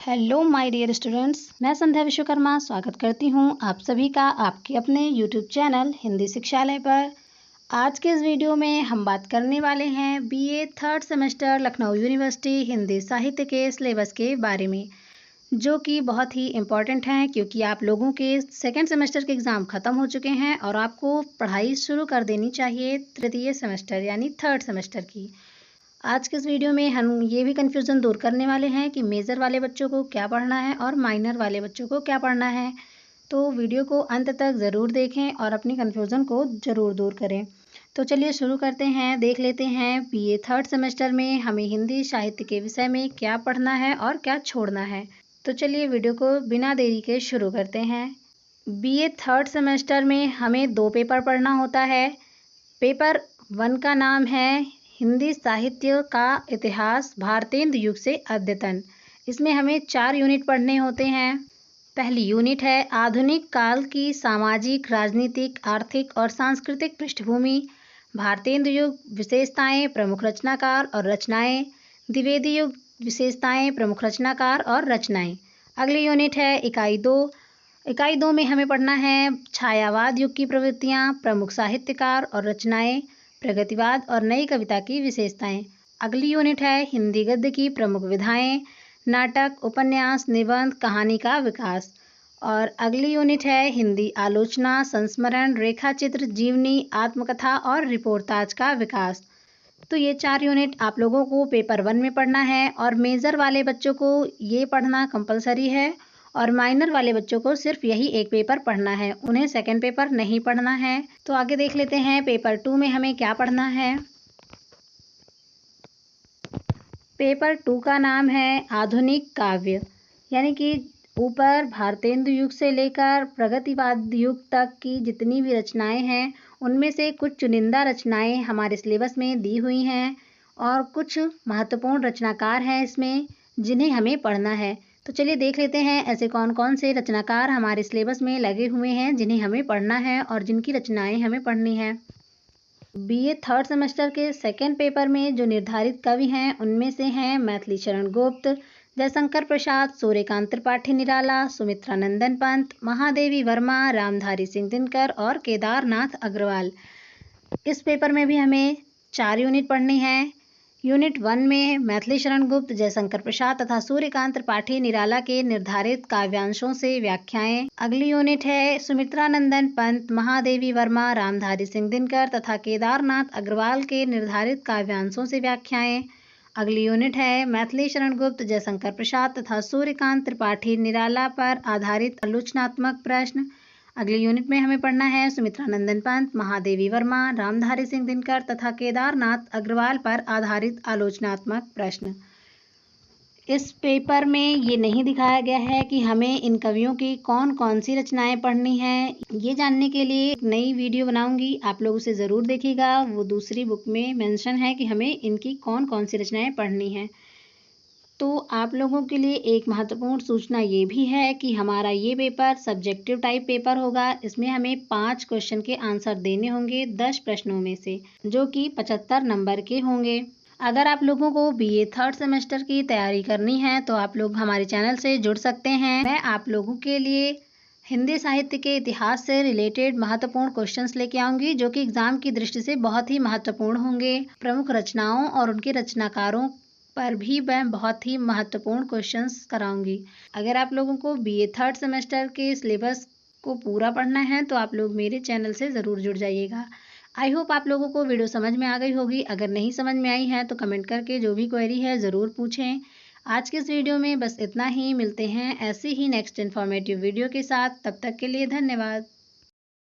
Hello my dear students, मैं संध्या विश्वकर्मा स्वागत करती हूं आप सभी का आपके अपने यूट्यूब चैनल हिंदी शिक्षालय पर। आज के इस वीडियो में हम बात करने वाले हैं BA third semester Lucknow university Hindi साहित्य के सिलेबस के बारे में, जो कि बहुत ही इम्पॉर्टेंट हैं क्योंकि आप लोगों के सेकेंड सेमेस्टर के एग्ज़ाम ख़त्म हो चुके हैं और आपको पढ़ाई शुरू कर देनी चाहिए तृतीय सेमेस्टर यानी थर्ड सेमेस्टर की। आज के इस वीडियो में हम ये भी कन्फ्यूज़न दूर करने वाले हैं कि मेजर वाले बच्चों को क्या पढ़ना है और माइनर वाले बच्चों को क्या पढ़ना है। तो वीडियो को अंत तक ज़रूर देखें और अपनी कन्फ्यूज़न को ज़रूर दूर करें। तो चलिए शुरू करते हैं। देख लेते हैं बीए थर्ड सेमेस्टर में हमें हिंदी साहित्य के विषय में क्या पढ़ना है और क्या छोड़ना है। तो चलिए वीडियो को बिना देरी के शुरू करते हैं। बीए थर्ड सेमेस्टर में हमें 2 पेपर पढ़ना होता है। पेपर 1 का नाम है हिंदी साहित्य का इतिहास भारतेंदु युग से अद्यतन। इसमें हमें 4 यूनिट पढ़ने होते हैं। पहली यूनिट है आधुनिक काल की सामाजिक, राजनीतिक, आर्थिक और सांस्कृतिक पृष्ठभूमि, भारतेंदु युग, विशेषताएं, प्रमुख रचनाकार और रचनाएं, द्विवेदी युग, विशेषताएं, प्रमुख रचनाकार और रचनाएं। अगली यूनिट है इकाई 2। इकाई 2 में हमें पढ़ना है छायावाद युग की प्रवृत्तियाँ, प्रमुख साहित्यकार और रचनाएं, प्रगतिवाद और नई कविता की विशेषताएं। अगली यूनिट है हिंदी गद्य की प्रमुख विधाएं, नाटक, उपन्यास, निबंध, कहानी का विकास। और अगली यूनिट है हिंदी आलोचना, संस्मरण, रेखाचित्र, जीवनी, आत्मकथा और रिपोर्टाज का विकास। तो ये 4 यूनिट आप लोगों को पेपर 1 में पढ़ना है और मेजर वाले बच्चों को ये पढ़ना कंपलसरी है और माइनर वाले बच्चों को सिर्फ यही एक पेपर पढ़ना है, उन्हें सेकंड पेपर नहीं पढ़ना है। तो आगे देख लेते हैं पेपर 2 में हमें क्या पढ़ना है। पेपर 2 का नाम है आधुनिक काव्य, यानी कि ऊपर भारतेंदु युग से लेकर प्रगतिवाद युग तक की जितनी भी रचनाएं हैं उनमें से कुछ चुनिंदा रचनाएं हमारे सिलेबस में दी हुई हैं और कुछ महत्वपूर्ण रचनाकार हैं इसमें जिन्हें हमें पढ़ना है। तो चलिए देख लेते हैं ऐसे कौन कौन से रचनाकार हमारे सिलेबस में लगे हुए हैं जिन्हें हमें पढ़ना है और जिनकी रचनाएं हमें पढ़नी है। बीए थर्ड सेमेस्टर के सेकेंड पेपर में जो निर्धारित कवि हैं उनमें से हैं मैथिली शरण गुप्त, जयशंकर प्रसाद, सूर्यकांत त्रिपाठी निराला, सुमित्रा नंदन पंत, महादेवी वर्मा, रामधारी सिंह दिनकर और केदारनाथ अग्रवाल। इस पेपर में भी हमें 4 यूनिट पढ़नी है। यूनिट 1 में मैथिली शरण गुप्त, जयशंकर प्रसाद तथा सूर्यकांत त्रिपाठी निराला के निर्धारित काव्यांशों से व्याख्याएं। अगली यूनिट है सुमित्रा नंदन पंत, महादेवी वर्मा, रामधारी सिंह दिनकर तथा केदारनाथ अग्रवाल के निर्धारित काव्यांशों से व्याख्याएं। अगली यूनिट है मैथिली शरण गुप्त, जयशंकर प्रसाद तथा सूर्यकांत त्रिपाठी निराला पर आधारित आलोचनात्मक प्रश्न। अगली यूनिट में हमें पढ़ना है सुमित्रा नंदन पंत, महादेवी वर्मा, रामधारी सिंह दिनकर तथा केदारनाथ अग्रवाल पर आधारित आलोचनात्मक प्रश्न। इस पेपर में ये नहीं दिखाया गया है कि हमें इन कवियों की कौन कौन सी रचनाएं पढ़नी हैं। ये जानने के लिए एक नई वीडियो बनाऊंगी, आप लोग उसे ज़रूर देखिएगा। वो दूसरी बुक में मेंशन है कि हमें इनकी कौन कौन सी रचनाएं पढ़नी हैं। तो आप लोगों के लिए एक महत्वपूर्ण सूचना ये भी है कि हमारा ये पेपर सब्जेक्टिव टाइप पेपर होगा। इसमें हमें 5 क्वेश्चन के आंसर देने होंगे 10 प्रश्नों में से, जो कि 75 नंबर के होंगे। अगर आप लोगों को बीए थर्ड सेमेस्टर की तैयारी करनी है तो आप लोग हमारे चैनल से जुड़ सकते हैं। मैं आप लोगों के लिए हिंदी साहित्य के इतिहास से रिलेटेड महत्वपूर्ण क्वेश्चंस लेके आऊँगी, जो कि एग्ज़ाम की दृष्टि से बहुत ही महत्वपूर्ण होंगे। प्रमुख रचनाओं और उनके रचनाकारों पर भी मैं बहुत ही महत्वपूर्ण क्वेश्चंस कराऊंगी। अगर आप लोगों को बीए थर्ड सेमेस्टर के सिलेबस को पूरा पढ़ना है तो आप लोग मेरे चैनल से ज़रूर जुड़ जाइएगा। आई होप आप लोगों को वीडियो समझ में आ गई होगी। अगर नहीं समझ में आई है तो कमेंट करके जो भी क्वेरी है ज़रूर पूछें। आज के इस वीडियो में बस इतना ही। मिलते हैं ऐसे ही नेक्स्ट इन्फॉर्मेटिव वीडियो के साथ। तब तक के लिए धन्यवाद।